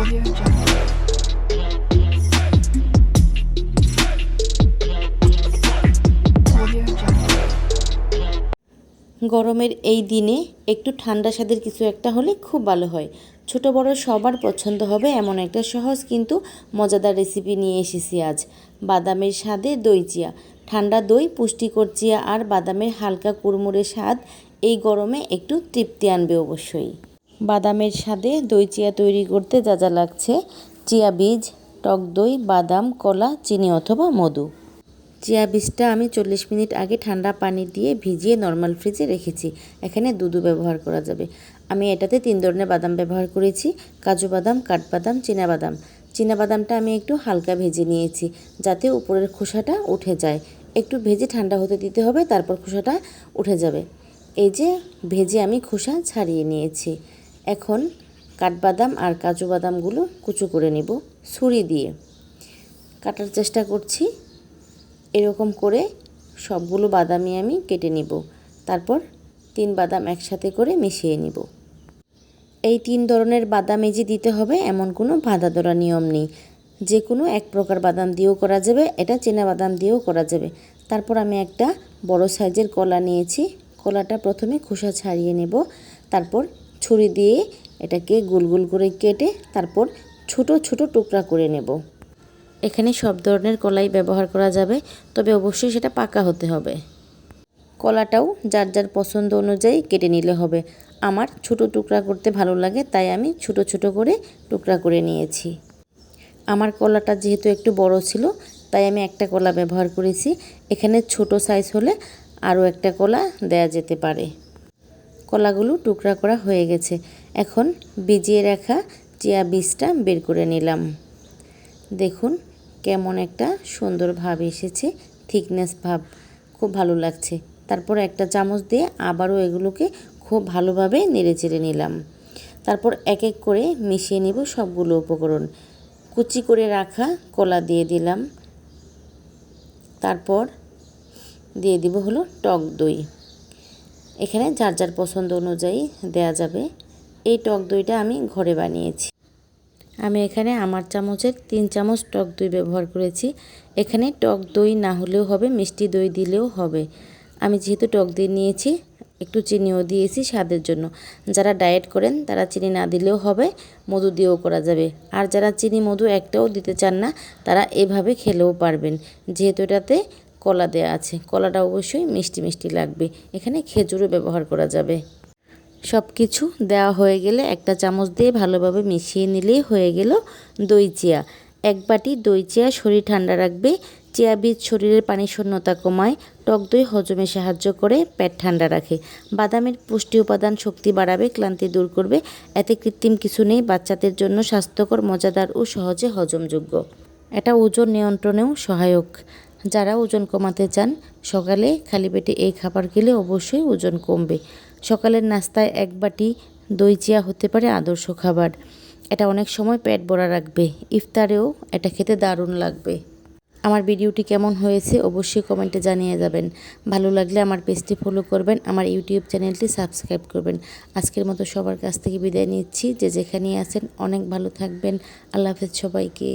Audio Jungle. Audio Jungle. গরমের এই দিনে একটু ঠান্ডা স্বাদের কিছু একটা হলে খুব ভালো হয়। ছোট বড় সবার পছন্দ হবে এমন একটা সহজ কিন্তু মজাদার রেসিপি নিয়ে এসেছি আজ। বাদামের স্বাদে দই চিয়া। ঠান্ডা দই, পুষ্টিকর চিয়া আর বাদামের হালকা কুড়মুড়ে স্বাদ এই গরমে একটু তৃপ্তি আনবে অবশ্যই। বাদামের স্বাদে দই চিয়া তৈরি করতে যা যা লাগছে: চিয়া বীজ, টক দই, বাদাম, কলা, চিনি অথবা মধু। চিয়া বীজটা আমি 40 মিনিট আগে ঠান্ডা পানি দিয়ে ভিজিয়ে নর্মাল ফ্রিজে রেখেছি। এখানে দুধও ব্যবহার করা যাবে। আমি এটাতে 3 ধরনের বাদাম ব্যবহার করেছি: কাজু বাদাম, কাঠবাদাম, চীনাবাদাম। চীনাবাদামটা আমি একটু হালকা ভেজে নিয়েছি যাতে উপরের খোসাটা উঠে যায়। একটু ভেজে ঠান্ডা হতে দিতে হবে, তারপর খোসাটা উঠে যাবে। এই যে ভেজে আমি খোসা ছাড়িয়ে নিয়েছি। এখন কাঠবাদাম আর কাজু বাদামগুলো কুচো করে নেব ছুরি দিয়ে। কাটার চেষ্টা করছি। এরকম করে সবগুলো বাদামই আমি কেটে নিব। তারপর 3 বাদাম একসাথে করে মিশিয়ে নিব। এই 3 ধরনের বাদাম যে দিতে হবে এমন কোনো বাঁধা ধরা নিয়ম নেই। যে কোনো এক প্রকার বাদাম দিয়েও করা যাবে, এটা চীনা বাদাম দিয়েও করা যাবে। তারপর আমি একটা বড় সাইজের কলা নিয়েছি। কলাটা প্রথমে খোসা ছাড়িয়ে নেব, তারপর ছুরি দিয়ে এটাকে গোল গোল করে কেটে তারপর ছোট ছোট টুকরা করে নেব। এখানে সব ধরনের কলাই ব্যবহার করা যাবে, তবে অবশ্যই সেটা পাকা হতে হবে। কলাটাও যার যার পছন্দ অনুযায়ী কেটে নিলে হবে। আমার ছোট টুকরা করতে ভালো লাগে, তাই আমি ছোট ছোট করে টুকরা করে নিয়েছি। আমার কলাটা যেহেতু একটু বড় ছিল, তাই আমি একটা কলা ব্যবহার করেছি। এখানে ছোট সাইজ হলে আরও একটা কলা দেয়া যেতে পারে। কলাগুলো টুকরা করা হয়ে গেছে। এখন ভিজিয়ে রাখা চিয়া বীজটা বের করে নিলাম। দেখুন কেমন একটা সুন্দর ভাব এসেছে, থিকনেস ভাব, খুব ভালো লাগছে। তারপর একটা চামচ দিয়ে আবারও এগুলোকে খুব ভালোভাবে নেড়েচেড়ে নিলাম। তারপর এক এক করে মিশিয়ে নিব সবগুলো উপকরণ। কুচি করে রাখা কলা দিয়ে দিলাম। তারপর দিয়ে দিব হলো টক দই। এখানে যার যার পছন্দ অনুযায়ী দেয়া যাবে। এই টক দইটা আমি ঘরে বানিয়েছি। আমি এখানে আমার চামচের 3 চামচ টক দই ব্যবহার করেছি। এখানে টক দই না হলেও হবে, মিষ্টি দই দিলেও হবে। আমি যেহেতু টক দই নিয়েছি, একটু চিনিও দিয়েছি স্বাদের জন্য। যারা ডায়েট করেন তারা চিনি না দিলেও হবে, মধু দিয়েও করা যাবে। আর যারা চিনি মধু একটাও দিতে চান না, তারা এভাবে খেলেও পারবেন। যেহেতু এটাতে কলা দেয়া আছে, কলাটা অবশ্যই মিষ্টি মিষ্টি লাগবে। এখানে খেজুরও ব্যবহার করা যাবে। সব কিছু দেওয়া হয়ে গেলে একটা চামচ দিয়ে ভালোভাবে মিশিয়ে নিলেই হয়ে গেল দই চিয়া। 1 বাটি দই চিয়া শরীর ঠান্ডা রাখবে। চিয়া বীজ শরীরের পানি শূন্যতা কমায়। টক দই হজমে সাহায্য করে, পেট ঠান্ডা রাখে। বাদামের পুষ্টি উপাদান শক্তি বাড়াবে, ক্লান্তি দূর করবে। এতে কৃত্রিম কিছু নেই, বাচ্চাদের জন্য স্বাস্থ্যকর, মজাদার ও সহজে হজমযোগ্য। এটা ওজন নিয়ন্ত্রণেও সহায়ক। যারা ওজন কমাতে চান, সকালে খালি পেটে এই খাবার খেলে অবশ্যই ওজন কমবে। সকালের নাস্তায় 1 বাটি দই চিয়া হতে পারে আদর্শ খাবার। এটা অনেক সময় পেট ভরা রাখবে। ইফতারেও এটা খেতে দারুণ লাগবে। আমার ভিডিওটি কেমন হয়েছে অবশ্যই কমেন্টে জানিয়ে যাবেন। ভালো লাগলে আমার পেজটি ফলো করবেন, আমার ইউটিউব চ্যানেলটি সাবস্ক্রাইব করবেন। আজকের মতো সবার কাছ থেকে বিদায় নিচ্ছি। যে যেখানেই আছেন অনেক ভালো থাকবেন। আল্লাহ হাফেজ সবাইকে।